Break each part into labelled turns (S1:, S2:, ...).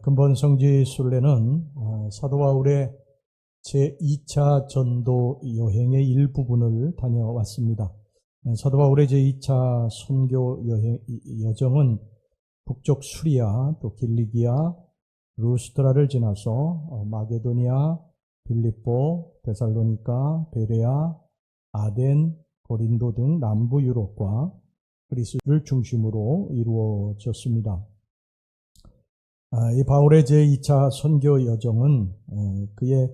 S1: 근본 성지 순례는 사도 바울의 제2차 전도 여행의 일부분을 다녀왔습니다. 사도 바울의 제2차 선교 여정은 북쪽 수리아, 또 길리기아, 루스드라를 지나서 마게도니아, 빌립보, 데살로니가, 베레아, 아덴, 고린도 등 남부 유럽과 그리스를 중심으로 이루어졌습니다. 이 바울의 제2차 선교 여정은 그의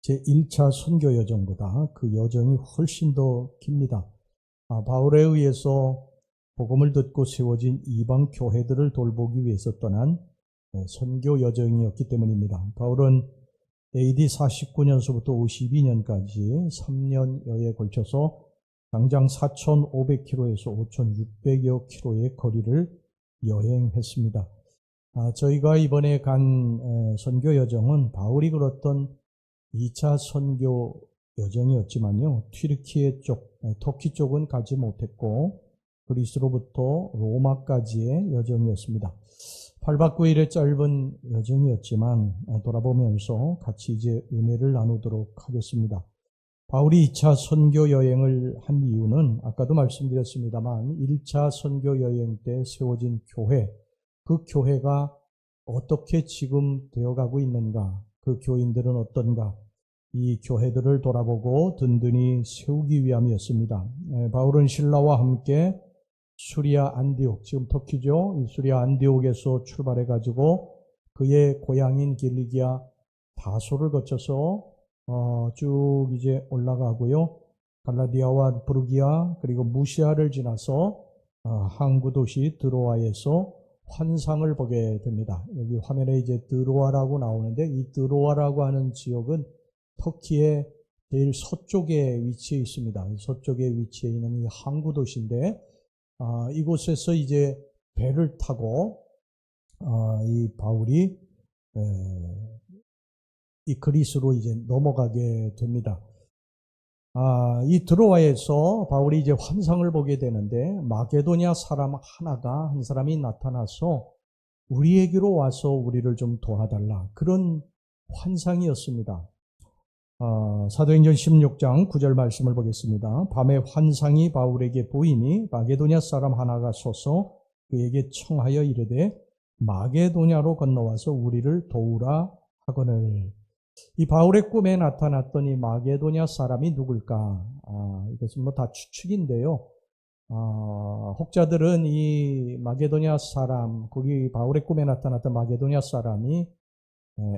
S1: 제1차 선교 여정보다 그 여정이 훨씬 더 깁니다. 바울에 의해서 복음을 듣고 세워진 이방 교회들을 돌보기 위해서 떠난 선교 여정이었기 때문입니다. 바울은 AD 49년서부터 52년까지 3년여에 걸쳐서 당장 4,500km에서 5,600여 km의 거리를 여행했습니다. 저희가 이번에 간 선교 여정은 바울이 걸었던 2차 선교 여정이었지만요, 튀르키예 쪽, 터키 쪽은 가지 못했고 그리스로부터 로마까지의 여정이었습니다. 8박 9일의 짧은 여정이었지만 돌아보면서 같이 이제 은혜를 나누도록 하겠습니다. 바울이 2차 선교 여행을 한 이유는 아까도 말씀드렸습니다만 1차 선교 여행 때 세워진 교회, 그 교회가 어떻게 지금 되어가고 있는가, 그 교인들은 어떤가, 이 교회들을 돌아보고 든든히 세우기 위함이었습니다. 바울은 신라와 함께 수리아 안디옥, 지금 터키죠, 이 수리아 안디옥에서 출발해가지고 그의 고향인 길리기아 다소를 거쳐서 쭉 이제 올라가고요, 갈라디아와 부르기아 그리고 무시아를 지나서 항구 도시 드로아에서 환상을 보게 됩니다. 여기 화면에 이제 드로아라고 나오는데, 이 드로아라고 하는 지역은 터키의 제일 서쪽에 위치해 있습니다. 서쪽에 위치해 있는 이 항구 도시인데, 이곳에서 이제 배를 타고 이 바울이 이 그리스로 이제 넘어가게 됩니다. 이 드로아에서 바울이 이제 환상을 보게 되는데, 마게도냐 사람 하나가, 한 사람이 나타나서 우리에게로 와서 우리를 좀 도와달라, 그런 환상이었습니다. 사도행전 16장 9절 말씀을 보겠습니다. 밤에 환상이 바울에게 보이니 마게도냐 사람 하나가 서서 그에게 청하여 이르되 마게도냐로 건너와서 우리를 도우라 하거늘. 이 바울의 꿈에 나타났던 이 마게도냐 사람이 누굴까? 이것은 뭐 다 추측인데요. 혹자들은 이 마게도냐 사람, 거기 바울의 꿈에 나타났던 마게도냐 사람이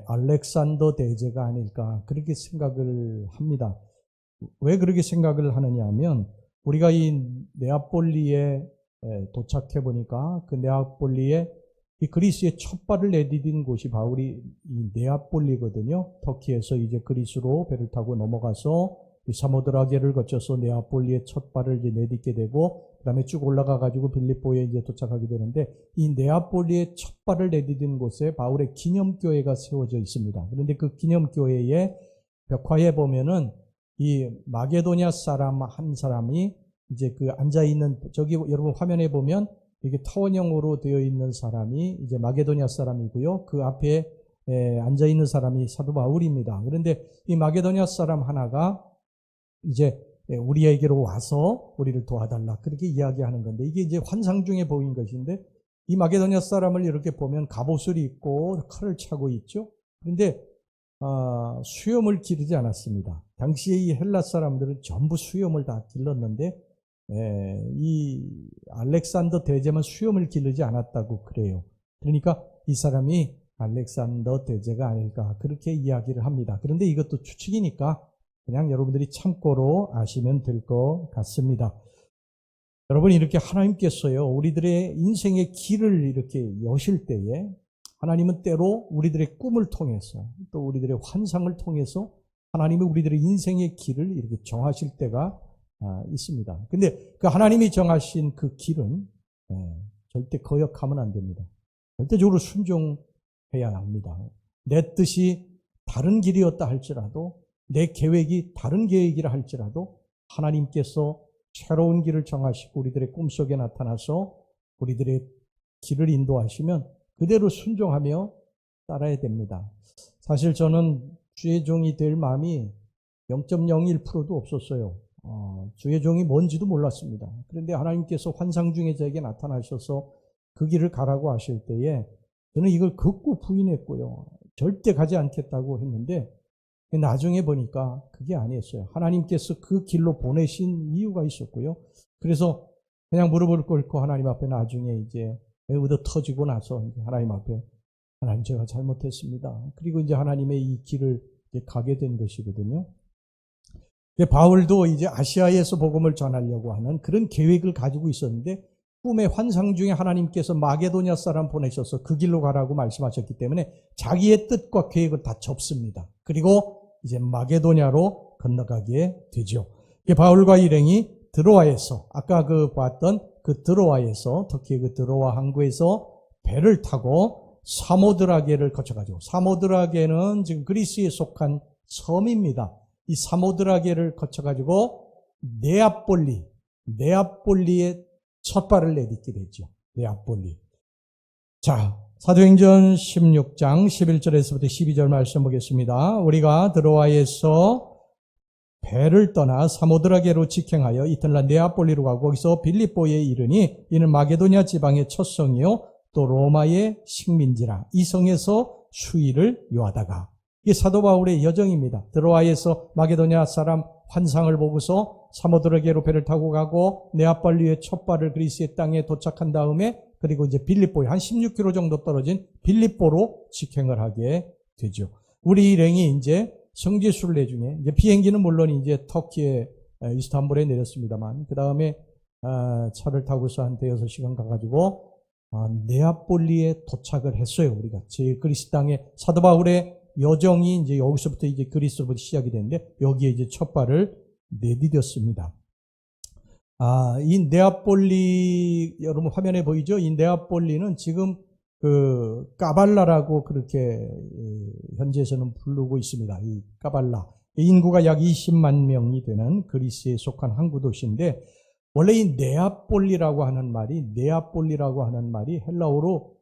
S1: 알렉산더 대제가 아닐까, 그렇게 생각을 합니다. 왜 그렇게 생각을 하느냐 하면, 우리가 이 네아폴리에 도착해 보니까 그 네아폴리에 이 그리스의 첫 발을 내디딘 곳이 바울이 이 네아폴리거든요. 터키에서 이제 그리스로 배를 타고 넘어가서 이 사모드라게를 거쳐서 네아폴리의 첫 발을 이제 내딛게 되고, 그 다음에 쭉 올라가 가지고 빌립보에 이제 도착하게 되는데, 이 네아폴리의 첫 발을 내딛은 곳에 바울의 기념교회가 세워져 있습니다. 그런데 그 기념교회의 벽화에 보면은 이 마게도냐 사람 한 사람이 이제 그 앉아있는, 저기 여러분 화면에 보면 이게 타원형으로 되어 있는 사람이 이제 마게도냐 사람이고요. 그 앞에 앉아있는 사람이 사도 바울입니다. 그런데 이 마게도냐 사람 하나가 이제 우리에게로 와서 우리를 도와달라, 그렇게 이야기하는 건데, 이게 이제 환상 중에 보인 것인데, 이 마게도냐 사람을 이렇게 보면 갑옷을 입고 칼을 차고 있죠. 그런데 수염을 기르지 않았습니다. 당시에 이 헬라 사람들은 전부 수염을 다 길렀는데, 이 알렉산더 대제만 수염을 기르지 않았다고 그래요. 그러니까 이 사람이 알렉산더 대제가 아닐까, 그렇게 이야기를 합니다. 그런데 이것도 추측이니까 그냥 여러분들이 참고로 아시면 될 것 같습니다. 여러분, 이렇게 하나님께서요, 우리들의 인생의 길을 이렇게 여실 때에 하나님은 때로 우리들의 꿈을 통해서, 또 우리들의 환상을 통해서 하나님이 우리들의 인생의 길을 이렇게 정하실 때가 있습니다. 근데 그 하나님이 정하신 그 길은 절대 거역하면 안 됩니다. 절대적으로 순종해야 합니다. 내 뜻이 다른 길이었다 할지라도, 내 계획이 다른 계획이라 할지라도 하나님께서 새로운 길을 정하시고 우리들의 꿈속에 나타나서 우리들의 길을 인도하시면 그대로 순종하며 따라야 됩니다. 사실 저는 주의 종이 될 마음이 0.01%도 없었어요. 주의 종이 뭔지도 몰랐습니다. 그런데 하나님께서 환상 중에 저에게 나타나셔서 그 길을 가라고 하실 때에 저는 이걸 극구 부인했고요. 절대 가지 않겠다고 했는데 나중에 보니까 그게 아니었어요. 하나님께서 그 길로 보내신 이유가 있었고요. 그래서 그냥 무릎을 꿇고 하나님 앞에 나중에 이제 의도 터지고 나서 이제 하나님 앞에 하나님 제가 잘못했습니다. 그리고 이제 하나님의 이 길을 이제 가게 된 것이거든요. 바울도 이제 아시아에서 복음을 전하려고 하는 그런 계획을 가지고 있었는데 꿈의 환상 중에 하나님께서 마게도냐 사람 보내셔서 그 길로 가라고 말씀하셨기 때문에 자기의 뜻과 계획을 다 접습니다. 그리고 이제 마게도냐로 건너가게 되죠. 바울과 일행이 드로아에서 아까 봤던 그 드로아에서 터키의 그 드로아 항구에서 배를 타고 사모드라게를 거쳐가지고 사모드라게는 지금 그리스에 속한 섬입니다. 이 사모드라게를 거쳐가지고 네아폴리에 첫 발을 내딛게 되죠. 네아폴리. 자, 사도행전 16장 11절에서부터 12절 말씀 보겠습니다. 우리가 드로아에서 배를 떠나 사모드라게로 직행하여 이튿날 네아폴리로 가고 거기서 빌립보에 이르니 이는 마게도냐 지방의 첫 성이요 또 로마의 식민지라. 이 성에서 수일을 요하다가 이게 사도 바울의 여정입니다. 드로아에서 마게도냐 사람 환상을 보고서 사모드라게로 배를 타고 가고 네아폴리의 첫 발을 그리스의 땅에 도착한 다음에 그리고 이제 빌립보에 한 16km 정도 떨어진 빌립보로 직행을 하게 되죠. 우리 일행이 이제 성지순례 중에 이제 비행기는 물론 이제 터키의 이스탄불에 내렸습니다만 그 다음에 차를 타고서 한 대여섯 시간 가가지고 네아폴리에 도착을 했어요. 우리가 제 그리스 땅에 사도 바울의 여정이 이제 여기서부터 이제 그리스로부터 시작이 되는데 여기에 이제 첫 발을 내디뎠습니다. 이 네아폴리 여러분 화면에 보이죠? 이 네아폴리는 지금 그 까발라라고 그렇게 현지에서는 부르고 있습니다. 이 까발라 인구가 약 20만 명이 되는 그리스에 속한 항구 도시인데 원래 이 네아폴리라고 하는 말이 헬라어로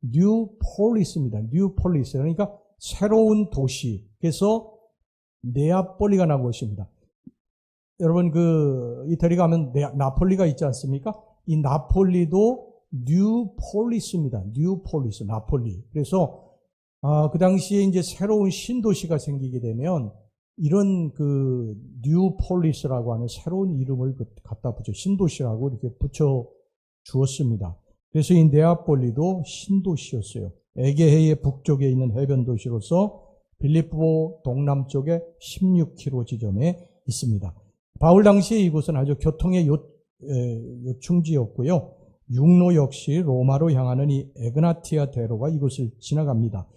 S1: 뉴폴리스입니다. 뉴폴리스 그러니까 새로운 도시. 그래서 네아폴리가 나온 것입니다. 여러분 이태리 가면 나폴리가 있지 않습니까? 이 나폴리도 뉴폴리스입니다. 뉴폴리스, 나폴리. 그래서 그 당시에 이제 새로운 신도시가 생기게 되면 이런 그 뉴폴리스라고 하는 새로운 이름을 갖다 붙여 신도시라고 이렇게 붙여 주었습니다. 그래서 이 네아폴리도 신도시였어요. 에게해의 북쪽에 있는 해변 도시로서 빌립보 동남쪽에 16km 지점에 있습니다. 바울 당시에 이곳은 아주 교통의 요충지였고요. 육로 역시 로마로 향하는 이 에그나티아 대로가 이곳을 지나갑니다.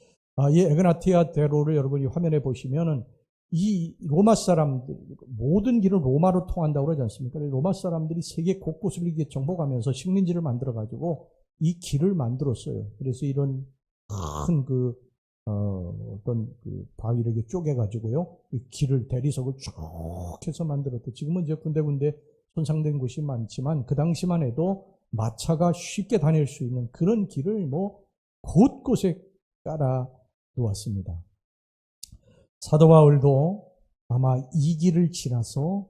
S1: 이 에그나티아 대로를 여러분이 화면에 보시면은 이 로마 사람들 모든 길은 로마로 통한다고 그러지 않습니까? 로마 사람들이 세계 곳곳을 이렇게 정복하면서 식민지를 만들어 가지고 이 길을 만들었어요. 그래서 이런 큰 어떤 바위를 이렇게 쪼개가지고요. 이 길을, 대리석을 쭉 해서 만들었고, 지금은 이제 군데군데 손상된 곳이 많지만, 그 당시만 해도 마차가 쉽게 다닐 수 있는 그런 길을 곳곳에 깔아 놓았습니다. 사도 바울도 아마 이 길을 지나서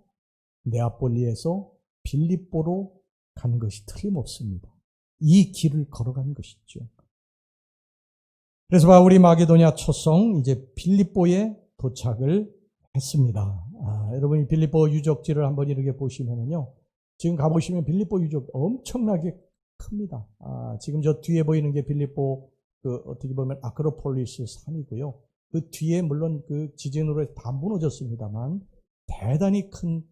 S1: 네아폴리에서 빌립보로 간 것이 틀림없습니다. 이 길을 걸어간 것이죠. 그래서 바울이 마게도냐 첫성 이제 빌립보에 도착을 했습니다. 여러분이 빌립보 유적지를 한번 이렇게 보시면은요, 지금 가보시면 빌립보 유적 엄청나게 큽니다. 지금 저 뒤에 보이는 게 빌립보 어떻게 보면 아크로폴리스 산이고요. 그 뒤에 물론 그 지진으로 다 무너졌습니다만 대단히 큰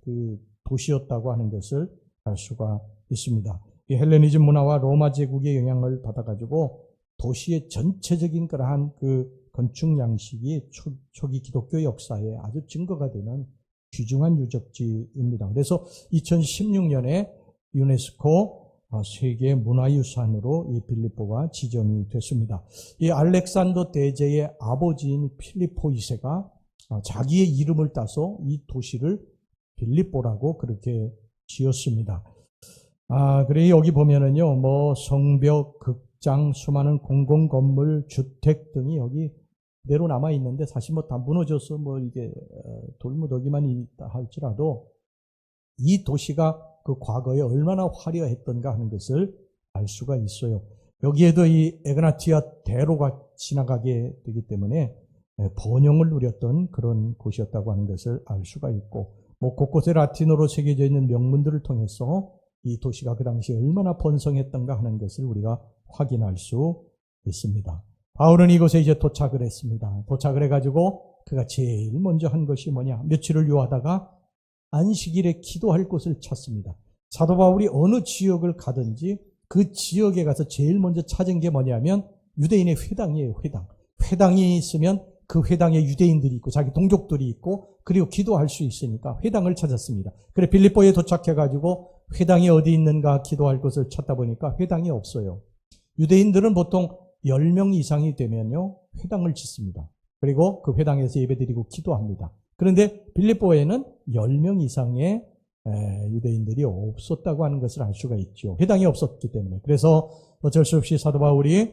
S1: 그 도시였다고 하는 것을 알 수가 있습니다. 이 헬레니즘 문화와 로마 제국의 영향을 받아가지고 도시의 전체적인 그러한 그 건축 양식이 초기 기독교 역사에 아주 증거가 되는 귀중한 유적지입니다. 그래서 2016년에 유네스코 세계 문화유산으로 이 빌립보가 지정이 됐습니다. 이 알렉산더 대제의 아버지인 필리포 2세가 자기의 이름을 따서 이 도시를 빌립보라고 그렇게 지었습니다. 그래 여기 보면은요, 성벽, 직장, 수많은 공공건물, 주택 등이 여기 그대로 남아 있는데 사실 뭐 다 무너져서 뭐 이게 돌무더기만 있다 할지라도 이 도시가 그 과거에 얼마나 화려했던가 하는 것을 알 수가 있어요. 여기에도 이 에그나티아 대로가 지나가게 되기 때문에 번영을 누렸던 그런 곳이었다고 하는 것을 알 수가 있고, 뭐 곳곳에 라틴어로 새겨져 있는 명문들을 통해서 이 도시가 그 당시 얼마나 번성했던가 하는 것을 우리가 확인할 수 있습니다. 바울은 이곳에 이제 도착을 했습니다. 도착을 해가지고 그가 제일 먼저 한 것이 뭐냐? 며칠을 요하다가 안식일에 기도할 곳을 찾습니다. 사도 바울이 어느 지역을 가든지 그 지역에 가서 제일 먼저 찾은 게 뭐냐면 유대인의 회당이에요. 회당. 회당이 있으면 그 회당에 유대인들이 있고 자기 동족들이 있고 그리고 기도할 수 있으니까 회당을 찾았습니다. 그래 빌립보에 도착해가지고 회당이 어디 있는가 기도할 곳을 찾다 보니까 회당이 없어요. 유대인들은 보통 10명 이상이 되면요 회당을 짓습니다. 그리고 그 회당에서 예배드리고 기도합니다. 그런데 빌립보에는 10명 이상의 유대인들이 없었다고 하는 것을 알 수가 있죠. 회당이 없었기 때문에. 그래서 어쩔 수 없이 사도 바울이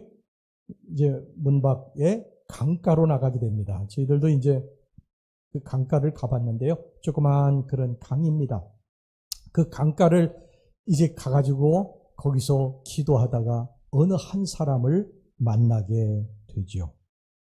S1: 이제 문 밖에 강가로 나가게 됩니다. 저희들도 이제 그 강가를 가봤는데요. 조그만 그런 강입니다. 그 강가를 이제 가가지고 거기서 기도하다가 어느 한 사람을 만나게 되지요.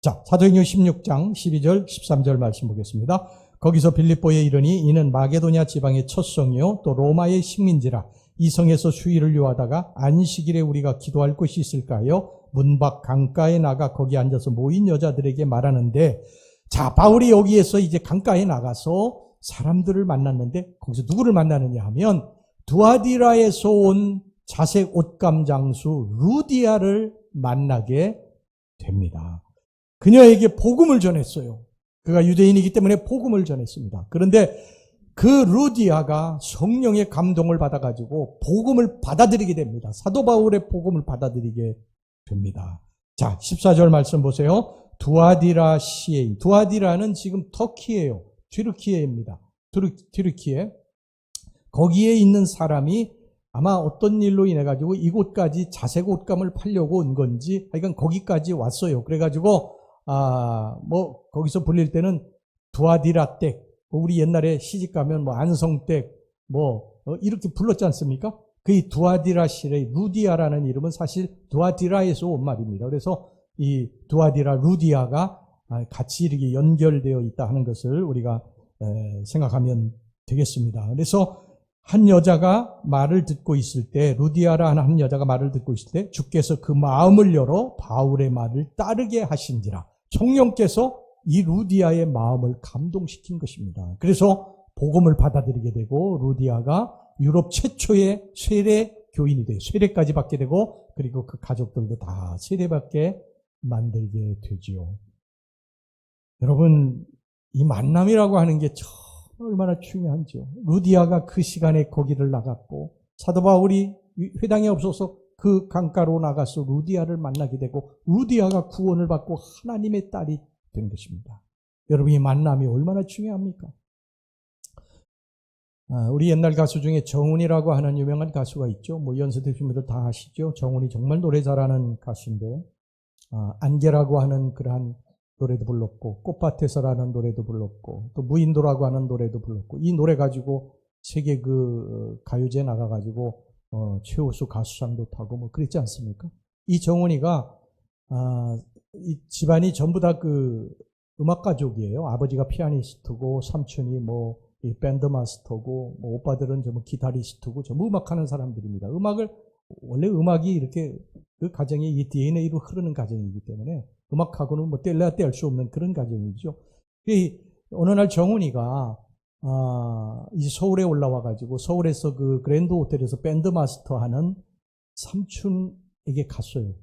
S1: 자, 사도행전 16장 12절 13절 말씀 보겠습니다. 거기서 빌립보에 이르니 이는 마게도냐 지방의 첫 성이요 또 로마의 식민지라. 이 성에서 수일을 요하다가 안식일에 우리가 기도할 곳이 있을까요? 문 밖 강가에 나가 거기 앉아서 모인 여자들에게 말하는데, 자, 바울이 여기에서 이제 강가에 나가서 사람들을 만났는데 거기서 누구를 만나느냐 하면 두아디라에서 온 자색 옷감 장수 루디아를 만나게 됩니다. 그녀에게 복음을 전했어요. 그가 유대인이기 때문에 복음을 전했습니다. 그런데 그 루디아가 성령의 감동을 받아가지고 복음을 받아들이게 됩니다. 사도 바울의 복음을 받아들이게 됩니다. 자, 14절 말씀 보세요. 두아디라 시에, 두아디라는 지금 터키예요. 튀르키예입니다. 튀르키예. 거기에 있는 사람이 아마 어떤 일로 인해 가지고 이곳까지 자색 옷감을 팔려고 온 건지 하여간 거기까지 왔어요. 그래가지고 뭐 거기서 불릴 때는 두아디라 댁, 우리 옛날에 시집 가면 뭐 안성댁 뭐 이렇게 불렀지 않습니까? 그 이 두아디라 시의 루디아라는 이름은 사실 두아디라에서 온 말입니다. 그래서 이 두아디라 루디아가 같이 이렇게 연결되어 있다 하는 것을 우리가 생각하면 되겠습니다. 그래서 한 여자가 말을 듣고 있을 때, 루디아라 하는 한 여자가 말을 듣고 있을 때 주께서 그 마음을 열어 바울의 말을 따르게 하신지라. 성령께서 이 루디아의 마음을 감동시킨 것입니다. 그래서 복음을 받아들이게 되고 루디아가 유럽 최초의 세례 교인이 돼요. 세례까지 받게 되고 그리고 그 가족들도 다 세례받게 만들게 되지요. 여러분, 이 만남이라고 하는 게 얼마나 중요한지요. 루디아가 그 시간에 거기를 나갔고 사도 바울이 회당에 없어서 그 강가로 나가서 루디아를 만나게 되고 루디아가 구원을 받고 하나님의 딸이 된 것입니다. 여러분, 이 만남이 얼마나 중요합니까? 우리 옛날 가수 중에 정훈이라고 하는 유명한 가수가 있죠. 뭐 연세 드신 분들 다 아시죠. 정훈이 정말 노래 잘하는 가수인데 안개라고 하는 그러한 노래도 불렀고 꽃밭에서라는 노래도 불렀고 또 무인도라고 하는 노래도 불렀고 이 노래 가지고 세계 그 가요제에 나가가지고 최우수 가수상도 타고 뭐 그랬지 않습니까? 이 정훈이가 이 집안이 전부 다 그 음악 가족이에요. 아버지가 피아니스트고 삼촌이 뭐 이 밴드 마스터고 뭐 오빠들은 전부 기타리스트고 전부 음악하는 사람들입니다. 원래 음악이 이렇게 그 가정의 이 DNA로 흐르는 가정이기 때문에 음악하고는 뭐 뗄래야 뗄 수 없는 그런 가정이죠. 어느 날 정훈이가 이제 서울에 올라와 가지고 서울에서 그 그랜드 호텔에서 밴드 마스터 하는 삼촌에게 갔어요.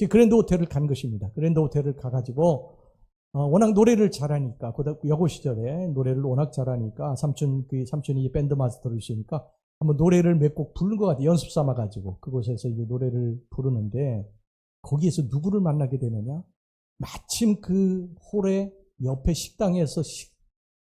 S1: 그랜드 호텔을 간 것입니다. 그랜드 호텔을 가가지고 워낙 노래를 잘하니까 여고 시절에 노래를 워낙 잘하니까 삼촌이 밴드 마스터를 있으니까 한번 노래를 몇 곡 부른 것 같아요. 연습 삼아 가지고 그곳에서 이제 노래를 부르는데 거기에서 누구를 만나게 되느냐? 마침 그 홀의 옆에 식당에서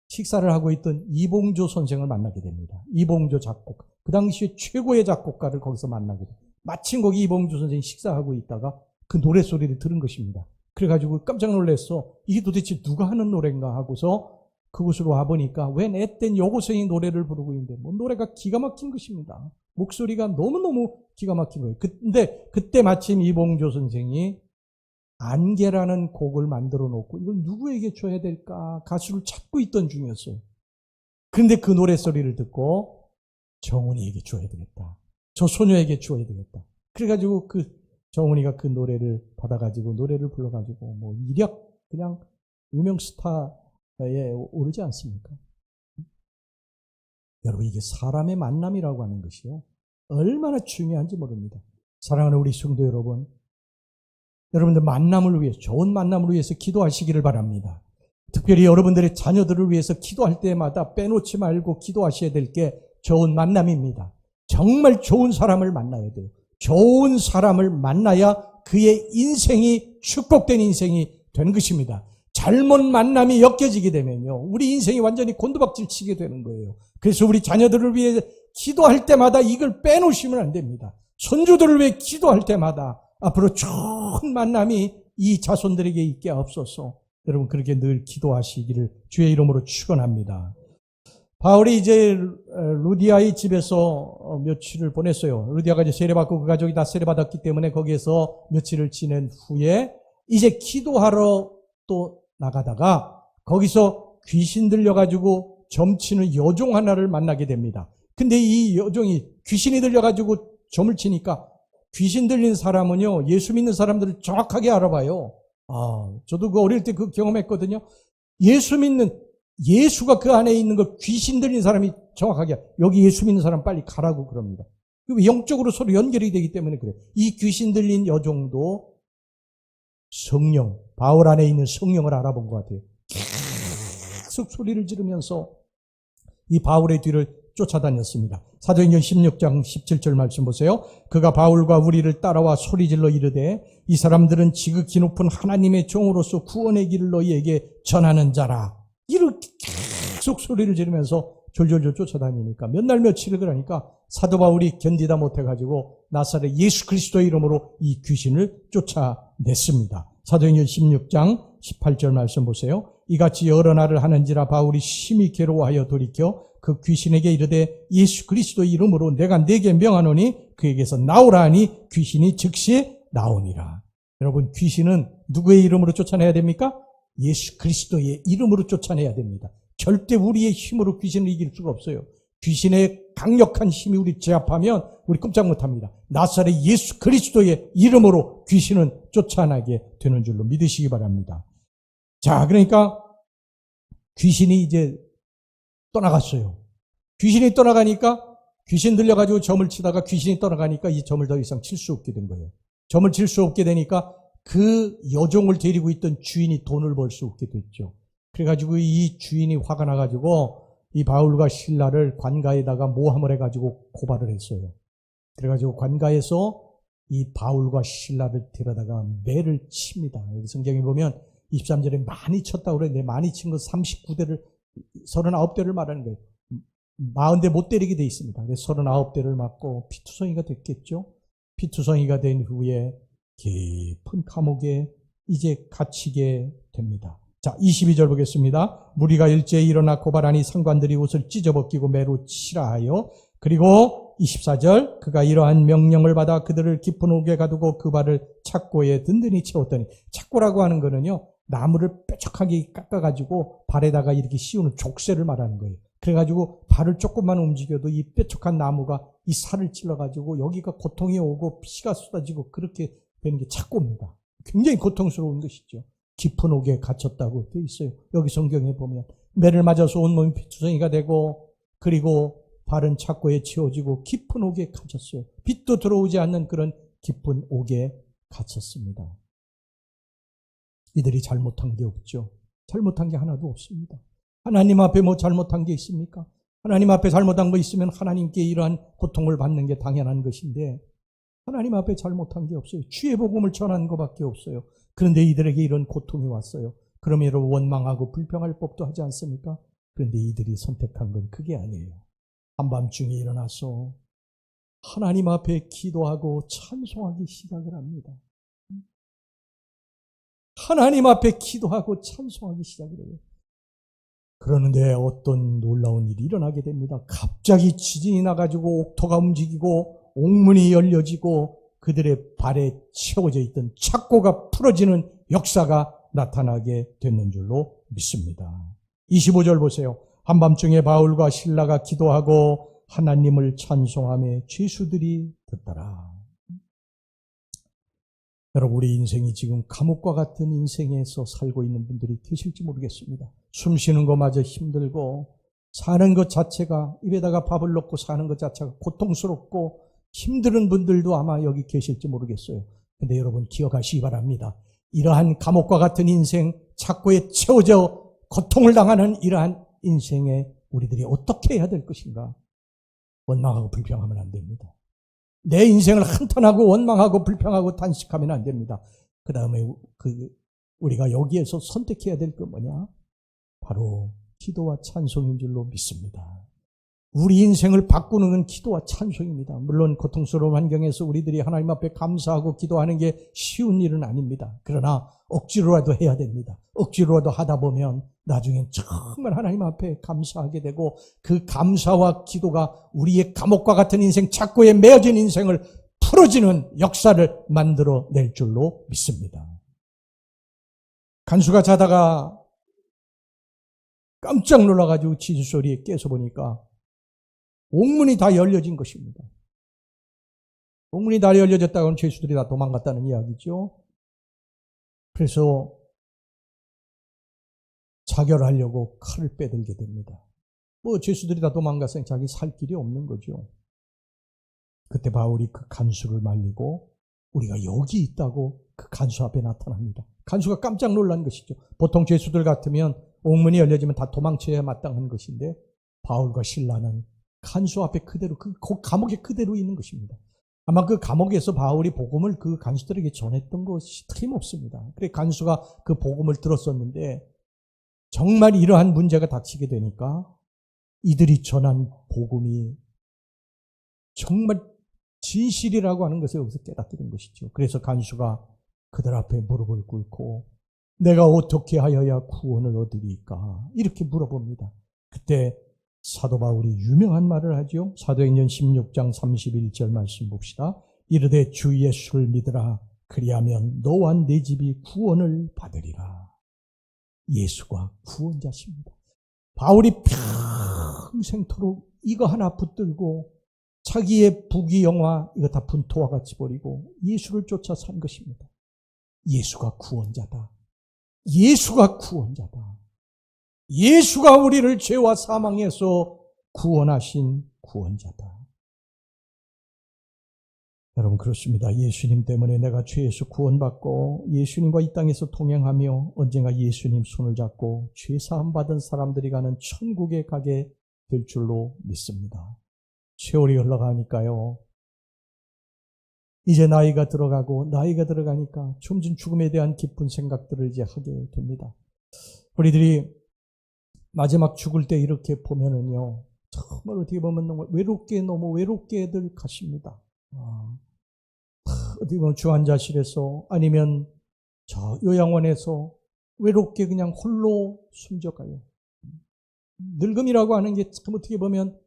S1: 식사를 하고 있던 이봉조 선생을 만나게 됩니다. 이봉조 작곡. 그 당시에 최고의 작곡가를 거기서 만나게 돼요. 마침 거기 이봉주 선생이 식사하고 있다가 그 노래소리를 들은 것입니다. 그래가지고 깜짝 놀랐어. 이게 도대체 누가 하는 노래인가 하고서 그곳으로 와보니까 웬 앳된 여고생이 노래를 부르고 있는데 뭐 노래가 기가 막힌 것입니다. 목소리가 너무너무 기가 막힌 거예요. 근데 그때 마침 이봉조 선생이 안개라는 곡을 만들어 놓고 이걸 누구에게 줘야 될까 가수를 찾고 있던 중이었어요. 그런데 그 노래소리를 듣고 정훈이에게 줘야 되겠다. 저 소녀에게 줘야 되겠다. 그래가지고 그 정훈이가 그 노래를 받아가지고 노래를 불러가지고 뭐 이력 그냥 유명 스타에 오르지 않습니까? 여러분 이게 사람의 만남이라고 하는 것이요. 얼마나 중요한지 모릅니다. 사랑하는 우리 성도 여러분, 여러분들 만남을 위해서 좋은 만남을 위해서 기도하시기를 바랍니다. 특별히 여러분들의 자녀들을 위해서 기도할 때마다 빼놓지 말고 기도하셔야 될 게 좋은 만남입니다. 정말 좋은 사람을 만나야 돼요. 좋은 사람을 만나야 그의 인생이 축복된 인생이 되는 것입니다. 잘못 만남이 엮여지게 되면요, 우리 인생이 완전히 곤두박질 치게 되는 거예요. 그래서 우리 자녀들을 위해 기도할 때마다 이걸 빼놓으시면 안 됩니다. 손주들을 위해 기도할 때마다 앞으로 좋은 만남이 이 자손들에게 있게 없어서 여러분 그렇게 늘 기도하시기를 주의 이름으로 축원합니다. 바울이 이제 루디아의 집에서 며칠을 보냈어요. 루디아가 이제 세례받고 그 가족이 다 세례받았기 때문에 거기에서 며칠을 지낸 후에 이제 기도하러 또 나가다가 거기서 귀신 들려가지고 점치는 여종 하나를 만나게 됩니다. 근데 이 여종이 귀신이 들려가지고 점을 치니까 귀신 들린 사람은요, 예수 믿는 사람들을 정확하게 알아봐요. 저도 그 어릴 때 그 경험했거든요. 예수가 그 안에 있는 걸 귀신 들린 사람이 정확하게, 여기 예수 믿는 사람 빨리 가라고 그럽니다. 영적으로 서로 연결이 되기 때문에 그래요. 이 귀신 들린 여종도 성령, 바울 안에 있는 성령을 알아본 것 같아요. 계속 소리를 지르면서 이 바울의 뒤를 쫓아다녔습니다. 사도행전 16장 17절 말씀 보세요. 그가 바울과 우리를 따라와 소리질러 이르되 이 사람들은 지극히 높은 하나님의 종으로서 구원의 길을 너희에게 전하는 자라. 이렇게 계속 소리를 지르면서 졸졸졸 쫓아다니니까 몇 날 며칠을 그러니까 사도 바울이 견디다 못해가지고 나사렛 예수 그리스도의 이름으로 이 귀신을 쫓아냈습니다. 사도행전 16장 18절 말씀 보세요. 이같이 여러 날을 하는지라 바울이 심히 괴로워하여 돌이켜 그 귀신에게 이르되 예수 그리스도의 이름으로 내가 네게 명하노니 그에게서 나오라 하니 귀신이 즉시 나오니라. 여러분 귀신은 누구의 이름으로 쫓아내야 됩니까? 예수 그리스도의 이름으로 쫓아내야 됩니다. 절대 우리의 힘으로 귀신을 이길 수가 없어요. 귀신의 강력한 힘이 우리 제압하면 우리 꼼짝 못합니다. 나사렛 예수 그리스도의 이름으로 귀신은 쫓아나게 되는 줄로 믿으시기 바랍니다. 자, 그러니까 귀신이 이제 떠나갔어요. 귀신이 떠나가니까 귀신 들려가지고 점을 치다가 귀신이 떠나가니까 이 점을 더 이상 칠 수 없게 된 거예요. 점을 칠 수 없게 되니까 그 여종을 데리고 있던 주인이 돈을 벌 수 없게 됐죠. 그래가지고 이 주인이 화가 나가지고 이 바울과 실라를 관가에다가 모함을 해가지고 고발을 했어요. 그래가지고 관가에서 이 바울과 실라를 데려다가 매를 칩니다. 여기 성경에 보면 23절에 많이 쳤다고 그러는데 많이 친 거 39대를 39대를 말하는 거예요. 40대 못 때리게 돼 있습니다. 39대를 맞고 피투성이가 됐겠죠. 피투성이가 된 후에 깊은 감옥에 이제 갇히게 됩니다. 자, 22절 보겠습니다. 무리가 일제히 일어나 고발하니 상관들이 옷을 찢어벗기고 매로 치라 하여, 그리고 24절 그가 이러한 명령을 받아 그들을 깊은 옥에 가두고 그 발을 착고에 든든히 채웠더니, 착고라고 하는 거는요, 나무를 뾰족하게 깎아가지고 발에다가 이렇게 씌우는 족쇄를 말하는 거예요. 그래가지고 발을 조금만 움직여도 이 뾰족한 나무가 이 살을 찔러가지고 여기가 고통이 오고 피가 쏟아지고 그렇게 되는 게 착고입니다. 굉장히 고통스러운 것이죠. 깊은 옥에 갇혔다고 되어 있어요. 여기 성경에 보면 매를 맞아서 온몸이 피투성이가 되고, 그리고 발은 착고에 채워지고 깊은 옥에 갇혔어요. 빛도 들어오지 않는 그런 깊은 옥에 갇혔습니다. 이들이 잘못한 게 없죠. 잘못한 게 하나도 없습니다. 하나님 앞에 뭐 잘못한 게 있습니까? 하나님 앞에 잘못한 거 있으면 하나님께 이러한 고통을 받는 게 당연한 것인데 하나님 앞에 잘못한 게 없어요. 주의 복음을 전하는 것밖에 없어요. 그런데 이들에게 이런 고통이 왔어요. 그러면 여러분 원망하고 불평할 법도 하지 않습니까? 그런데 이들이 선택한 건 그게 아니에요. 한밤중에 일어나서 하나님 앞에 기도하고 찬송하기 시작을 합니다. 하나님 앞에 기도하고 찬송하기 시작을 해요. 그러는데 어떤 놀라운 일이 일어나게 됩니다. 갑자기 지진이 나가지고 옥토가 움직이고 옥문이 열려지고 그들의 발에 채워져 있던 착고가 풀어지는 역사가 나타나게 됐는 줄로 믿습니다. 25절 보세요. 한밤중에 바울과 실라가 기도하고 하나님을 찬송하며 죄수들이 듣더라. 여러분, 우리 인생이 지금 감옥과 같은 인생에서 살고 있는 분들이 계실지 모르겠습니다. 숨 쉬는 것마저 힘들고 사는 것 자체가, 입에다가 밥을 넣고 사는 것 자체가 고통스럽고 힘든 분들도 아마 여기 계실지 모르겠어요. 근데 여러분 기억하시기 바랍니다. 이러한 감옥과 같은 인생, 착고에 채워져 고통을 당하는 이러한 인생에 우리들이 어떻게 해야 될 것인가? 원망하고 불평하면 안 됩니다. 내 인생을 한탄하고 원망하고 불평하고 단식하면 안 됩니다. 그 다음에 우리가 여기에서 선택해야 될 건 뭐냐? 바로 기도와 찬송인 줄로 믿습니다. 우리 인생을 바꾸는 건 기도와 찬송입니다. 물론 고통스러운 환경에서 우리들이 하나님 앞에 감사하고 기도하는 게 쉬운 일은 아닙니다. 그러나 억지로라도 해야 됩니다. 억지로라도 하다 보면 나중엔 정말 하나님 앞에 감사하게 되고 그 감사와 기도가 우리의 감옥과 같은 인생, 착고에 매어진 인생을 풀어지는 역사를 만들어낼 줄로 믿습니다. 간수가 자다가 깜짝 놀라가지고 지진 소리에 깨서 보니까 옥문이 다 열려진 것입니다. 옥문이 다 열려졌다고는 죄수들이 다 도망갔다는 이야기죠. 그래서 자결하려고 칼을 빼들게 됩니다. 죄수들이 다 도망갔으니 자기 살 길이 없는 거죠. 그때 바울이 그 간수를 말리고 우리가 여기 있다고 그 간수 앞에 나타납니다. 간수가 깜짝 놀란 것이죠. 보통 죄수들 같으면 옥문이 열려지면 다 도망쳐야 마땅한 것인데 바울과 실라는 간수 앞에 그대로 그 감옥에 그대로 있는 것입니다. 아마 그 감옥에서 바울이 복음을 그 간수들에게 전했던 것이 틀림없습니다. 그래 간수가 그 복음을 들었었는데 정말 이러한 문제가 닥치게 되니까 이들이 전한 복음이 정말 진실이라고 하는 것을 여기서 깨닫게 된 것이죠. 그래서 간수가 그들 앞에 무릎을 꿇고 내가 어떻게 하여야 구원을 얻으리까? 이렇게 물어봅니다. 그때 사도 바울이 유명한 말을 하죠. 사도행전 16장 31절 말씀 봅시다. 이르되 주 예수를 믿으라. 그리하면 너와 네 집이 구원을 받으리라. 예수가 구원자십니다. 바울이 평생토록 이거 하나 붙들고 자기의 부귀영화 이거 다 분토와 같이 버리고 예수를 쫓아 산 것입니다. 예수가 구원자다. 예수가 구원자다. 예수가 우리를 죄와 사망에서 구원하신 구원자다. 여러분 그렇습니다. 예수님 때문에 내가 죄에서 구원받고 예수님과 이 땅에서 동행하며 언젠가 예수님 손을 잡고 죄사함 받은 사람들이 가는 천국에 가게 될 줄로 믿습니다. 세월이 흘러가니까요. 이제 나이가 들어가니까 점점 죽음에 대한 깊은 생각들을 이제 하게 됩니다. 우리들이 마지막 죽을 때 이렇게 보면은요, 정말 어떻게 보면 너무 외롭게들 가십니다. 어떻게 보면 주환자실에서 아니면 저 요양원에서 외롭게 그냥 홀로 숨져가요. 늙음이라고 하는 게 참 어떻게 보면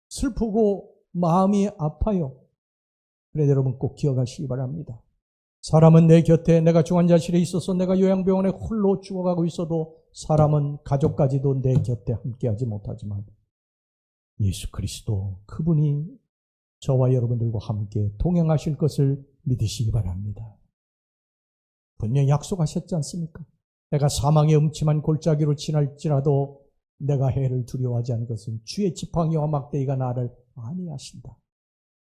S1: 슬프고 마음이 아파요. 그래서 여러분 꼭 기억하시기 바랍니다. 사람은 내 곁에 내가 중환자실에 있어서 내가 요양병원에 홀로 죽어가고 있어도 사람은 가족까지도 내 곁에 함께하지 못하지만 예수 그리스도 그분이 저와 여러분들과 함께 동행하실 것을 믿으시기 바랍니다. 분명히 약속하셨지 않습니까? 내가 사망의 음침한 골짜기로 지날지라도 내가 해를 두려워하지 않은 것은 주의 지팡이와 막대기가 나를 안위하신다.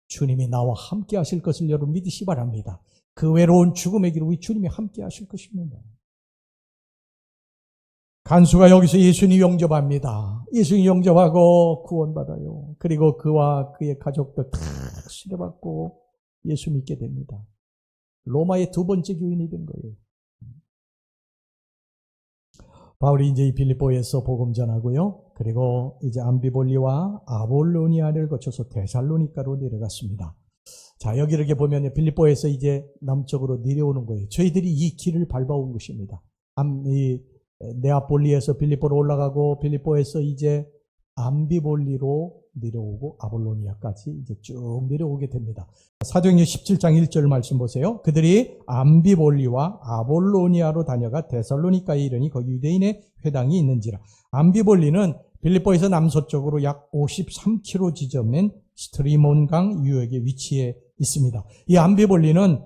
S1: 주님이 나와 함께 하실 것을 여러분 믿으시기 바랍니다. 그 외로운 죽음의 길을 우리 주님이 함께 하실 것입니다. 간수가 여기서 예수님 영접합니다. 예수님 영접하고 구원받아요. 그리고 그와 그의 가족들 다 수료받고 예수 믿게 됩니다. 로마의 두 번째 교인이 된 거예요. 바울이 이제 이 빌립보에서 복음 전하고요. 그리고 이제 암비볼리와 아볼로니아를 거쳐서 데살로니가로 내려갔습니다. 자, 여기 이렇게 보면 빌립보에서 이제 남쪽으로 내려오는 거예요. 저희들이 이 길을 밟아온 것입니다. 네아폴리에서 빌립보로 올라가고 빌립보에서 이제 암비볼리로 내려오고 아볼로니아까지 이제 쭉 내려오게 됩니다. 사도행전 17장 1절 말씀 보세요. 그들이 암비볼리와 아볼로니아로 다녀가 데살로니가에 이르니 거기 유대인의 회당이 있는지라. 암비볼리는 빌립보에서 남서쪽으로 약 53km 지점인 스트리몬강 유역에 위치해 있습니다. 이 암비볼리는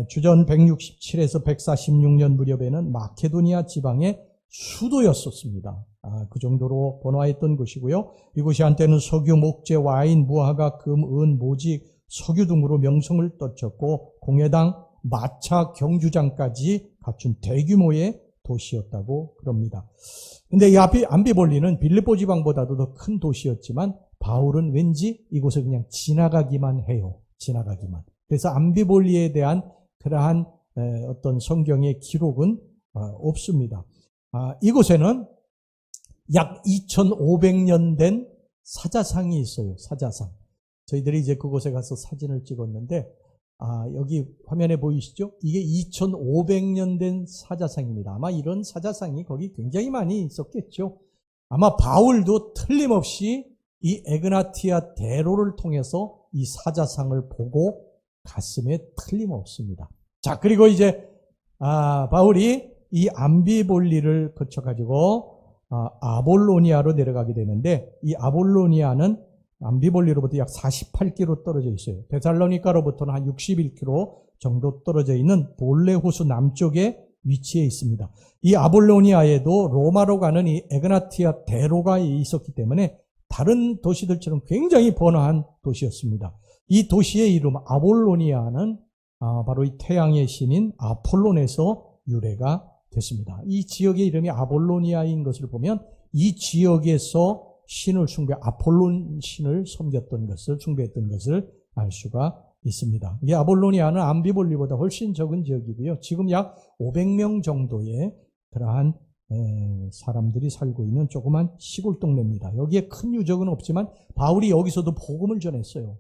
S1: 주전 167에서 146년 무렵에는 마케도니아 지방의 수도였었습니다. 그 정도로 번화했던 곳이고요. 이곳이 한때는 석유, 목재, 와인, 무화과, 금, 은, 모직, 석유 등으로 명성을 떨쳤고 공회당, 마차, 경주장까지 갖춘 대규모의 도시였다고 그럽니다. 근데 이 암비볼리는 빌립보 지방보다도 더 큰 도시였지만 바울은 왠지 이곳을 그냥 지나가기만 해요. 지나가기만. 그래서 암비볼리에 대한 그러한 어떤 성경의 기록은 없습니다. 이곳에는 약 2500년 된 사자상이 있어요. 사자상. 저희들이 이제 그곳에 가서 사진을 찍었는데 여기 화면에 보이시죠? 이게 2500년 된 사자상입니다. 아마 이런 사자상이 거기 굉장히 많이 있었겠죠. 아마 바울도 틀림없이 이 에그나티아 대로를 통해서 이 사자상을 보고 갔음에 틀림없습니다. 자, 그리고 이제 바울이 이 암비볼리를 거쳐가지고 아볼로니아로 내려가게 되는데 이 아볼로니아는 암비볼리로부터 약 48km 떨어져 있어요. 데살로니가로부터는 한 61km 정도 떨어져 있는 볼레 호수 남쪽에 위치해 있습니다. 이 아볼로니아에도 로마로 가는 이 에그나티아 대로가 있었기 때문에 다른 도시들처럼 굉장히 번화한 도시였습니다. 이 도시의 이름 아볼로니아는 바로 이 태양의 신인 아폴론에서 유래가 됐습니다. 이 지역의 이름이 아볼로니아인 것을 보면 이 지역에서 신을 아폴론 신을 섬겼던 것을, 숭배했던 것을 알 수가 있습니다. 이 아볼로니아는 암비볼리보다 훨씬 적은 지역이고요. 지금 약 500명 정도의 그러한 사람들이 살고 있는 조그만 시골 동네입니다. 여기에 큰 유적은 없지만 바울이 여기서도 복음을 전했어요.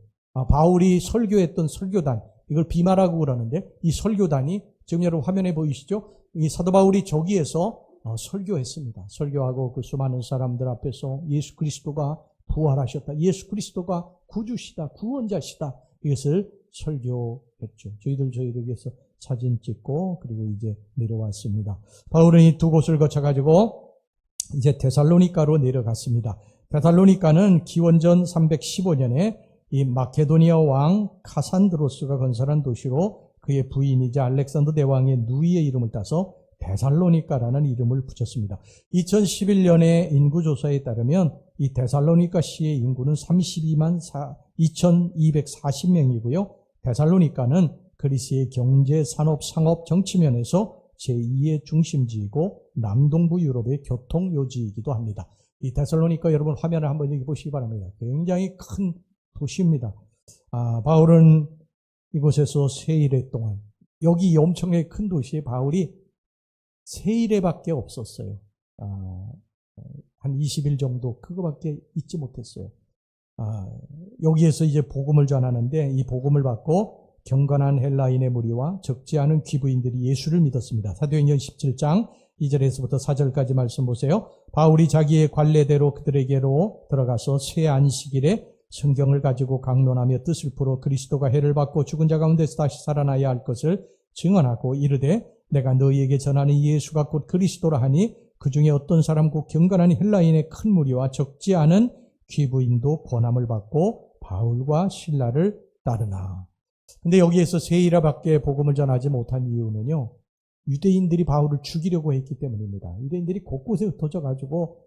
S1: 바울이 설교했던 설교단, 이걸 비마라고 그러는데 이 설교단이 지금 여러분 화면에 보이시죠? 이 사도 바울이 저기에서 설교했습니다. 설교하고 그 수많은 사람들 앞에서 예수 그리스도가 부활하셨다. 예수 그리스도가 구주시다. 구원자시다. 이것을 설교했죠. 저희들 위해서 사진 찍고 그리고 이제 내려왔습니다. 바울은 이 두 곳을 거쳐가지고 이제 데살로니가로 내려갔습니다. 데살로니가는 기원전 315년에 이 마케도니아 왕 카산드로스가 건설한 도시로 그의 부인이자 알렉산더 대왕의 누이의 이름을 따서 데살로니가라는 이름을 붙였습니다. 2011년의 인구조사에 따르면 이 데살로니가 시의 인구는 32만 2,240명이고요. 데살로니가는 그리스의 경제, 산업, 상업, 정치면에서 제2의 중심지이고 남동부 유럽의 교통요지이기도 합니다. 이 데살로니가 여러분 화면을 한번 여기 보시기 바랍니다. 굉장히 큰 도시입니다. 바울은 이곳에서 3일에 동안 여기 엄청나게 큰 도시에 바울이 3일에밖에 없었어요. 한 20일 정도 그거밖에 있지 못했어요. 여기에서 이제 복음을 전하는데 이 복음을 받고 경건한 헬라인의 무리와 적지 않은 귀부인들이 예수를 믿었습니다. 사도행전 17장 2절에서부터 4절까지 말씀 보세요. 바울이 자기의 관례대로 그들에게로 들어가서 새 안식일에 성경을 가지고 강론하며 뜻을 풀어 그리스도가 해를 받고 죽은 자 가운데서 다시 살아나야 할 것을 증언하고 이르되 내가 너희에게 전하는 예수가 곧 그리스도라 하니 그 중에 어떤 사람 곧 경건한 헬라인의 큰 무리와 적지 않은 귀부인도 권함을 받고 바울과 실라를 따르나. 근데 여기에서 세일야밖에 복음을 전하지 못한 이유는요, 유대인들이 바울을 죽이려고 했기 때문입니다. 유대인들이 곳곳에 흩어져가지고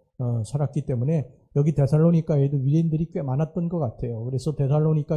S1: 살았기 때문에 여기 데살로니가에도 유대인들이 꽤 많았던 것 같아요. 그래서 데살로니가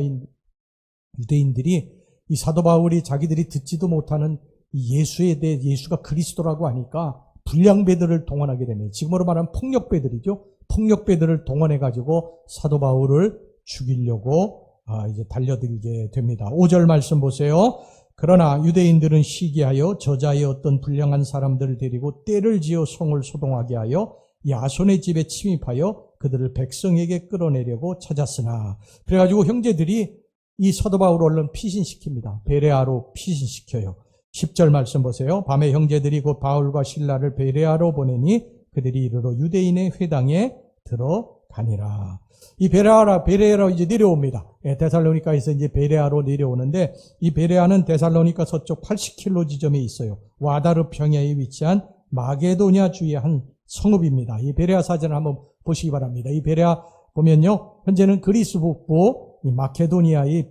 S1: 유대인들이 이 사도 바울이 자기들이 듣지도 못하는 예수에 대해 예수가 그리스도라고 하니까 불량배들을 동원하게 되면 지금으로 말하면 폭력배들이죠. 폭력배들을 동원해가지고 사도 바울을 죽이려고 이제 달려들게 됩니다. 5절 말씀 보세요. 그러나 유대인들은 시기하여 저자의 어떤 불량한 사람들을 데리고 떼를 지어 성을 소동하게 하여 야손의 집에 침입하여 그들을 백성에게 끌어내려고 찾았으나, 그래가지고 형제들이 이 사도 바울을 얼른 피신시킵니다. 베레아로 피신시켜요. 10절 말씀 보세요. 밤에 형제들이 곧 바울과 실라를 베레아로 보내니 그들이 이르러 유대인의 회당에 들어가니라. 이 베레아로 이제 내려옵니다. 데살로니가에서 이제 베레아로 내려오는데, 이 베레아는 데살로니가 서쪽 80km 지점에 있어요. 와다르 평야에 위치한 마게도냐 주의 한 성읍입니다. 이 베레아 사진을 한번 보시기 바랍니다. 이 베레아 보면요, 현재는 그리스 북부 이 마케도니아의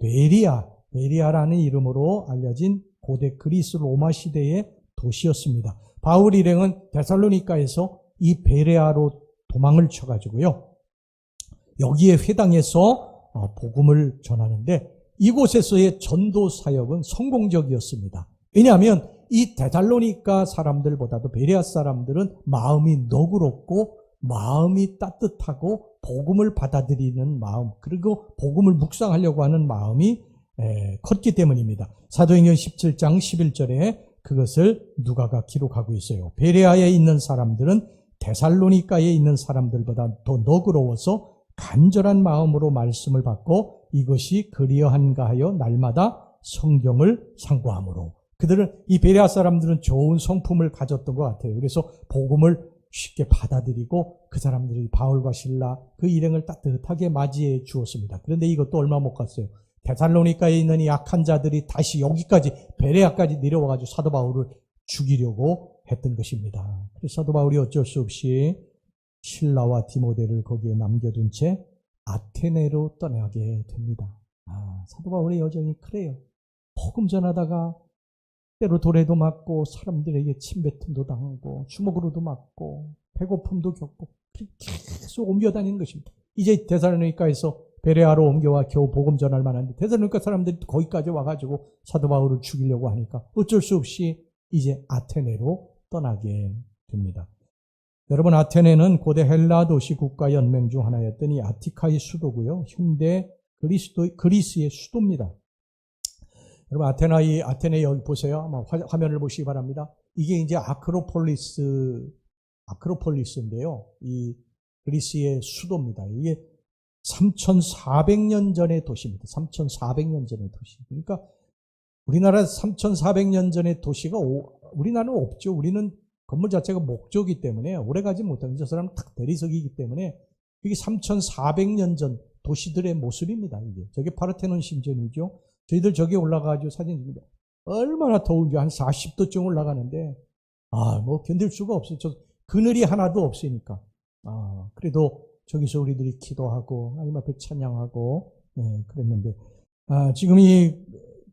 S1: 베리아라는 이름으로 알려진 고대 그리스 로마 시대의 도시였습니다. 바울 일행은 데살로니가에서 이 베레아로 도망을 쳐가지고요, 여기에 회당에서 복음을 전하는데, 이곳에서의 전도 사역은 성공적이었습니다. 왜냐하면 이 데살로니가 사람들보다도 베레아 사람들은 마음이 너그럽고 마음이 따뜻하고 복음을 받아들이는 마음, 그리고 복음을 묵상하려고 하는 마음이 컸기 때문입니다. 사도행전 17장 11절에 그것을 누가가 기록하고 있어요. 베레아에 있는 사람들은 데살로니가에 있는 사람들보다 더 너그러워서 간절한 마음으로 말씀을 받고 이것이 그리어한가 하여 날마다 성경을 상고함으로, 그들은, 이 베레아 사람들은 좋은 성품을 가졌던 것 같아요. 그래서 복음을 쉽게 받아들이고 그 사람들이 바울과 실라 그 일행을 따뜻하게 맞이해 주었습니다. 그런데 이것도 얼마 못 갔어요. 데살로니가에 있는 이 악한 자들이 다시 여기까지 베레아까지 내려와가지고 사도 바울을 죽이려고 했던 것입니다. 그래서 사도 바울이 어쩔 수 없이 실라와 디모데를 거기에 남겨둔 채 아테네로 떠나게 됩니다. 사도 바울의 여정이 그래요. 복음 전하다가 때로 돌에도 맞고 사람들에게 침뱉음도 당하고 주먹으로도 맞고 배고픔도 겪고 계속 옮겨다니는 것입니다. 이제 데살로니가에서 베레아로 옮겨와 겨우 복음 전할 만한데, 데살로니가 사람들이 거기까지 와가지고 사도 바울을 죽이려고 하니까 어쩔 수 없이 이제 아테네로 떠나게 됩니다. 여러분, 아테네는 고대 헬라 도시 국가 연맹 중 하나였던 이 아티카의 수도고요, 현대 그리스의 수도입니다. 여러분, 아테네 여기 보세요. 아마 화면을 보시기 바랍니다. 이게 이제 아크로폴리스인데요. 이 그리스의 수도입니다. 이게 3,400년 전의 도시입니다. 3,400년 전의 도시. 그러니까 우리나라 3,400년 전의 도시가 우리나라는 없죠. 우리는 건물 자체가 목조기 때문에 오래가지 못하는, 저 사람은 탁 대리석이기 때문에 이게 3,400년 전 도시들의 모습입니다. 이게 저게 파르테논 신전이죠. 저희들 저기 올라가가지고 사진 찍는데 얼마나 더운지 한 40도쯤 올라가는데 뭐 견딜 수가 없어요. 저 그늘이 하나도 없으니까. 그래도 저기서 우리들이 기도하고 하나님 앞에 찬양하고 그랬는데, 지금 이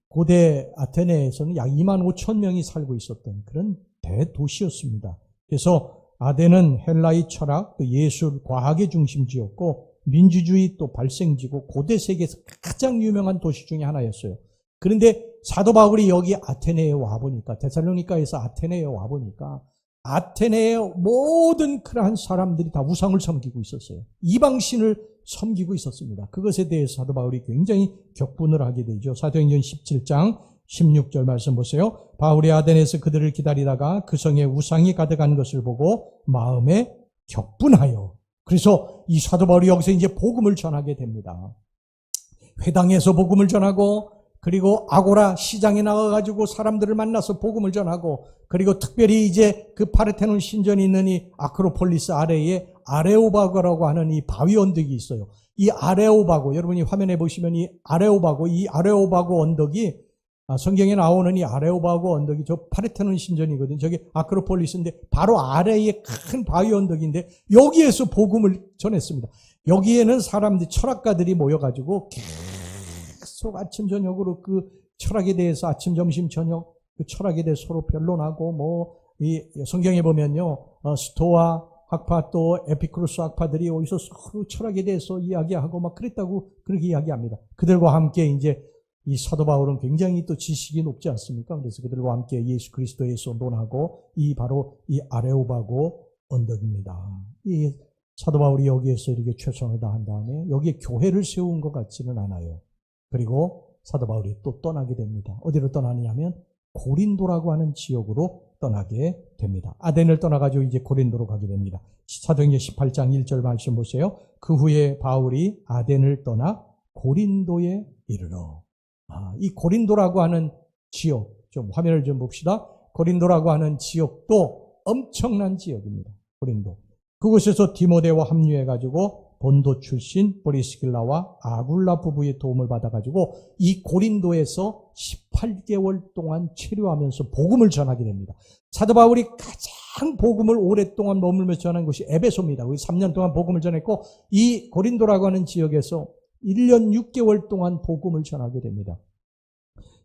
S1: 고대 아테네에서는 약 25,000명이 살고 있었던 그런 대도시였습니다. 그래서 아덴은 헬라의 철학, 또 예술, 과학의 중심지였고 민주주의 또 발생지고 고대 세계에서 가장 유명한 도시 중에 하나였어요. 그런데 사도 바울이 여기 아테네에 와보니까, 데살로니가에서 아테네에 와보니까 아테네의 모든 그러한 사람들이 다 우상을 섬기고 있었어요. 이방신을 섬기고 있었습니다. 그것에 대해서 사도 바울이 굉장히 격분을 하게 되죠. 사도행전 17장 16절 말씀 보세요. 바울이 아덴에서 그들을 기다리다가 그 성에 우상이 가득한 것을 보고 마음에 격분하여, 그래서 이 사도 바울이 여기서 이제 복음을 전하게 됩니다. 회당에서 복음을 전하고, 그리고 아고라 시장에 나가가지고 사람들을 만나서 복음을 전하고, 그리고 특별히 이제 그 파르테논 신전이 있는 이 아크로폴리스 아래에 아레오바고라고 하는 이 바위 언덕이 있어요. 이 아레오바고, 여러분이 화면에 보시면 이 아레오바고 언덕이, 성경에 나오는 이 아레오바고 언덕이 저 파르테논 신전이거든요. 저기 아크로폴리스인데 바로 아래에 큰 바위 언덕인데 여기에서 복음을 전했습니다. 여기에는 사람들, 철학가들이 모여가지고 계속 아침 저녁으로 그 철학에 대해서 아침 점심 저녁 그 철학에 대해서 서로 변론하고, 이 성경에 보면요, 스토아 학파 또 에피쿠로스 학파들이 여기서 서로 철학에 대해서 이야기하고 막 그랬다고 그렇게 이야기합니다. 그들과 함께 이제 이 사도 바울은 굉장히 또 지식이 높지 않습니까? 그래서 그들과 함께 예수 그리스도에서 논하고, 바로 이 아레오바고 언덕입니다. 이 사도 바울이 여기에서 이렇게 최선을 다한 다음에 여기에 교회를 세운 것 같지는 않아요. 그리고 사도 바울이 또 떠나게 됩니다. 어디로 떠나느냐면 고린도라고 하는 지역으로 떠나게 됩니다. 아덴을 떠나가지고 이제 고린도로 가게 됩니다. 사도행전 18장 1절 말씀 보세요. 그 후에 바울이 아덴을 떠나 고린도에 이르러. 이 고린도라고 하는 지역, 좀 화면을 좀 봅시다. 고린도라고 하는 지역도 엄청난 지역입니다. 고린도. 그곳에서 디모데와 합류해가지고 본도 출신 브리스길라와 아굴라 부부의 도움을 받아가지고 이 고린도에서 18개월 동안 체류하면서 복음을 전하게 됩니다. 사도 바울이 가장 복음을 오랫동안 머물면서 전한 곳이 에베소입니다. 거기 3년 동안 복음을 전했고 이 고린도라고 하는 지역에서 1년 6개월 동안 복음을 전하게 됩니다.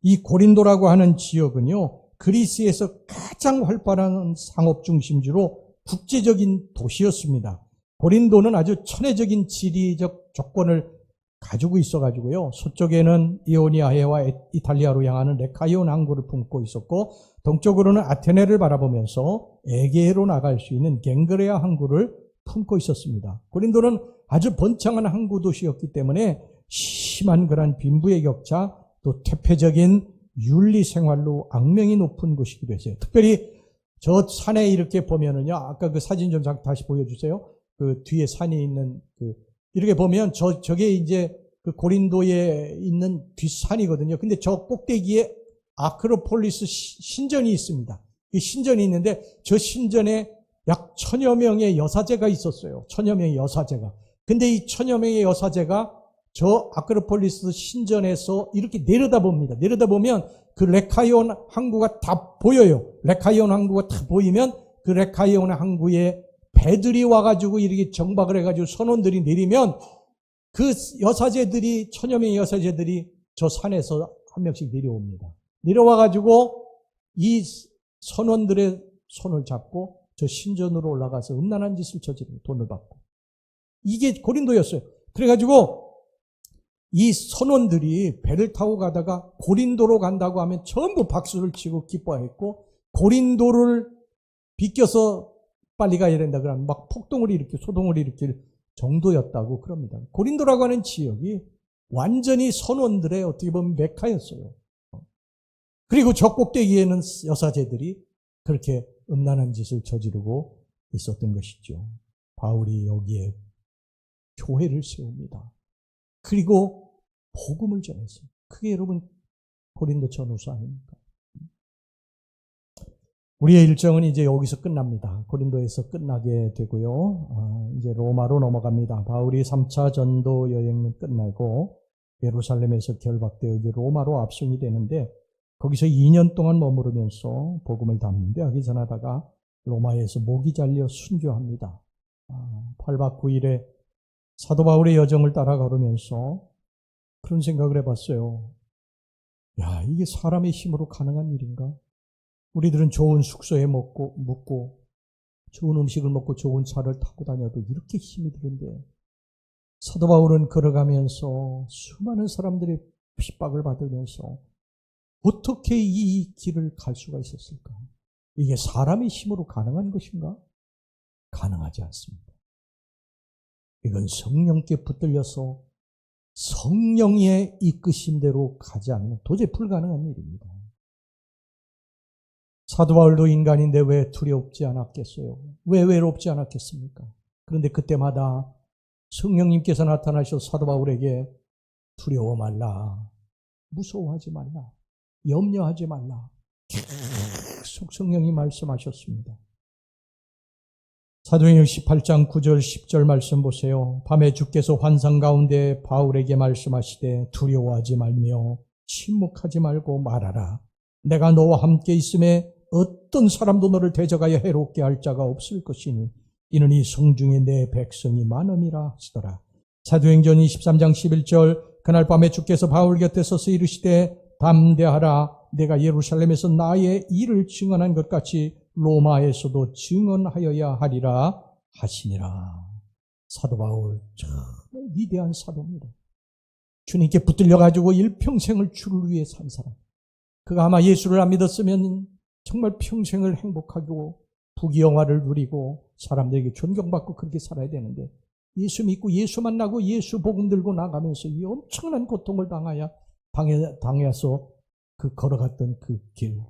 S1: 이 고린도라고 하는 지역은요, 그리스에서 가장 활발한 상업 중심지로 국제적인 도시였습니다. 고린도는 아주 천혜적인 지리적 조건을 가지고 있어가지고요. 서쪽에는 이오니아해와 이탈리아로 향하는 레카이온 항구를 품고 있었고, 동쪽으로는 아테네를 바라보면서 에게해로 나갈 수 있는 갱그레아 항구를 품고 있었습니다. 고린도는 아주 번창한 항구 도시였기 때문에 심한 그런 빈부의 격차, 또 퇴폐적인 윤리 생활로 악명이 높은 곳이기도 했어요. 특별히 저 산에 이렇게 보면은요, 아까 그 사진 좀 다시 보여주세요. 그 뒤에 산이 있는 이렇게 보면 저게 이제 그 고린도에 있는 뒷산이거든요. 근데 저 꼭대기에 아크로폴리스 신전이 있습니다. 이 신전이 있는데 저 신전에 약 1000여 명의 여사제가 있었어요. 1000여 명의 여사제가. 근데 이 1000여 명의 여사제가 저 아크로폴리스 신전에서 이렇게 내려다봅니다. 내려다보면 그 레카이온 항구가 다 보여요. 레카이온 항구가 다 보이면 그 레카이온 항구에 배들이 와가지고 이렇게 정박을 해가지고 선원들이 내리면 그 여사제들이 1000여 명의 여사제들이 저 산에서 한 명씩 내려옵니다. 내려와가지고 이 선원들의 손을 잡고 저 신전으로 올라가서 음란한 짓을 저지르고 돈을 받고. 이게 고린도였어요. 그래가지고 이 선원들이 배를 타고 가다가 고린도로 간다고 하면 전부 박수를 치고 기뻐했고, 고린도를 비껴서 빨리 가야 된다 그러면 막 폭동을 일으키고 소동을 일으킬 정도였다고 그럽니다. 고린도라고 하는 지역이 완전히 선원들의 어떻게 보면 메카였어요. 그리고 저 꼭대기에는 여사제들이 그렇게 음란한 짓을 저지르고 있었던 것이죠. 바울이 여기에 교회를 세웁니다. 그리고 복음을 전했어요. 그게 여러분 고린도 전후서 아닙니까? 우리의 일정은 이제 여기서 끝납니다. 고린도에서 끝나게 되고요. 이제 로마로 넘어갑니다. 바울이 3차 전도 여행은 끝나고 예루살렘에서 결박되어 이제 로마로 압송이 되는데, 거기서 2년 동안 머무르면서 복음을 담대하게 전하다가 로마에서 목이 잘려 순교합니다. 8박 9일에 사도 바울의 여정을 따라 걸으면서 그런 생각을 해봤어요. 야, 이게 사람의 힘으로 가능한 일인가? 우리들은 좋은 숙소에 묵고 좋은 음식을 먹고 좋은 차를 타고 다녀도 이렇게 힘이 드는데, 사도 바울은 걸어가면서 수많은 사람들의 핍박을 받으면서 어떻게 이 길을 갈 수가 있었을까? 이게 사람의 힘으로 가능한 것인가? 가능하지 않습니다. 이건 성령께 붙들려서 성령의 이끄심대로 가지 않으면 도저히 불가능한 일입니다. 사도 바울도 인간인데 왜 두렵지 않았겠어요? 왜 외롭지 않았겠습니까? 그런데 그때마다 성령님께서 나타나셔서 사도 바울에게 두려워 말라, 무서워하지 말라, 염려하지 말라, 계속 성령이 말씀하셨습니다. 사도행전 18장 9절 10절 말씀 보세요. 밤에 주께서 환상 가운데 바울에게 말씀하시되 두려워하지 말며 침묵하지 말고 말하라. 내가 너와 함께 있음에 어떤 사람도 너를 대적하여 해롭게 할 자가 없을 것이니 이는 이 성중에 내 백성이 많음이라 하시더라. 사도행전 23장 11절 그날 밤에 주께서 바울 곁에 서서 이르시되 담대하라. 내가 예루살렘에서 나의 일을 증언한 것 같이 로마에서도 증언하여야 하리라 하시니라. 사도 바울 정말 위대한 사도입니다. 주님께 붙들려가지고 일평생을 주를 위해 산 사람. 그가 아마 예수를 안 믿었으면 정말 평생을 행복하고 부귀영화를 누리고 사람들에게 존경받고 그렇게 살아야 되는데 예수 믿고 예수 만나고 예수 복음 들고 나가면서 이 엄청난 고통을 당해서 그 걸어갔던 그 길.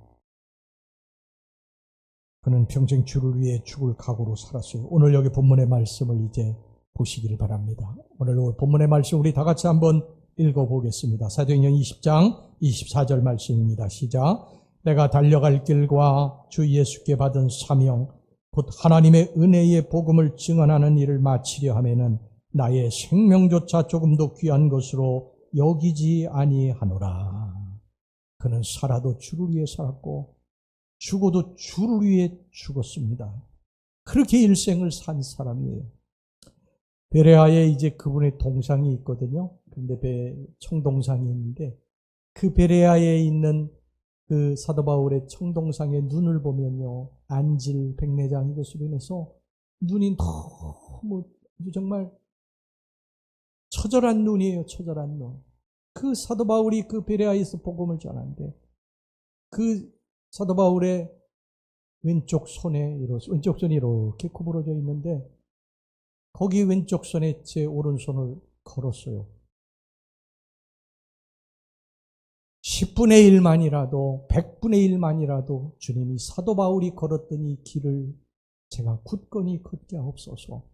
S1: 그는 평생 주를 위해 죽을 각오로 살았어요. 오늘 여기 본문의 말씀을 이제 보시기를 바랍니다. 오늘 본문의 말씀 우리 다 같이 한번 읽어보겠습니다. 사도행전 20장 24절 말씀입니다. 시작. 내가 달려갈 길과 주 예수께 받은 사명 곧 하나님의 은혜의 복음을 증언하는 일을 마치려 하면은 나의 생명조차 조금도 귀한 것으로 여기지 아니하노라. 그는 살아도 주를 위해 살았고 죽어도 주를 위해 죽었습니다. 그렇게 일생을 산 사람이에요. 베레아에 이제 그분의 동상이 있거든요. 근데 청동상이 있는데 그 베레아에 있는 그 사도 바울의 청동상의 눈을 보면요. 안질 백내장 이것으로 인해서 눈이 너무 정말 처절한 눈이에요. 처절한 눈. 그 사도 바울이 그 베레아에서 복음을 전하는데 그 사도 바울의 왼쪽 손이 이렇게 구부러져 있는데 거기 왼쪽 손에 제 오른손을 걸었어요. 10분의 1만이라도 100분의 1만이라도 주님이 사도 바울이 걸었던 이 길을 제가 굳건히 걷게 하옵소서.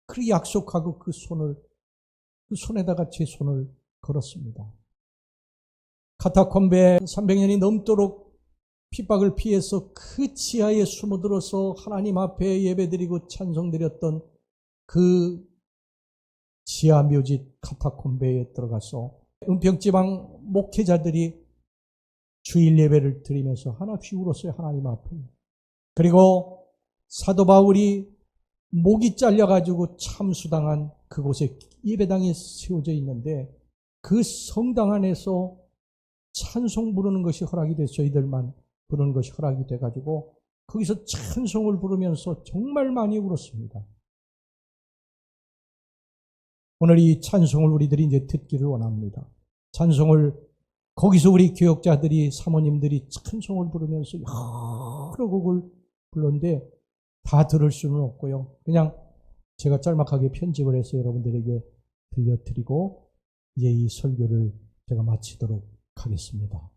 S1: 그렇게 약속하고 그 손에다가 제 손을 걸었습니다. 카타콤베에 300년이 넘도록 핍박을 피해서 그 지하에 숨어들어서 하나님 앞에 예배드리고 찬송드렸던 그 지하 묘지 카타콤베에 들어가서 은평지방 목회자들이 주일 예배를 드리면서 하나씩 울었어요. 하나님 앞에. 그리고 사도 바울이 목이 잘려가지고 참수당한 그곳에 예배당이 세워져 있는데 그 성당 안에서 찬송 부르는 것이 허락이 돼서 저희들만 부르는 것이 허락이 돼가지고 거기서 찬송을 부르면서 정말 많이 울었습니다. 오늘 이 찬송을 우리들이 이제 듣기를 원합니다. 찬송을 거기서 우리 교역자들이 사모님들이 찬송을 부르면서 여러 곡을 불렀는데 다 들을 수는 없고요. 그냥 제가 짤막하게 편집을 해서 여러분들에게 들려드리고 이제 이 설교를 제가 마치도록 하겠습니다.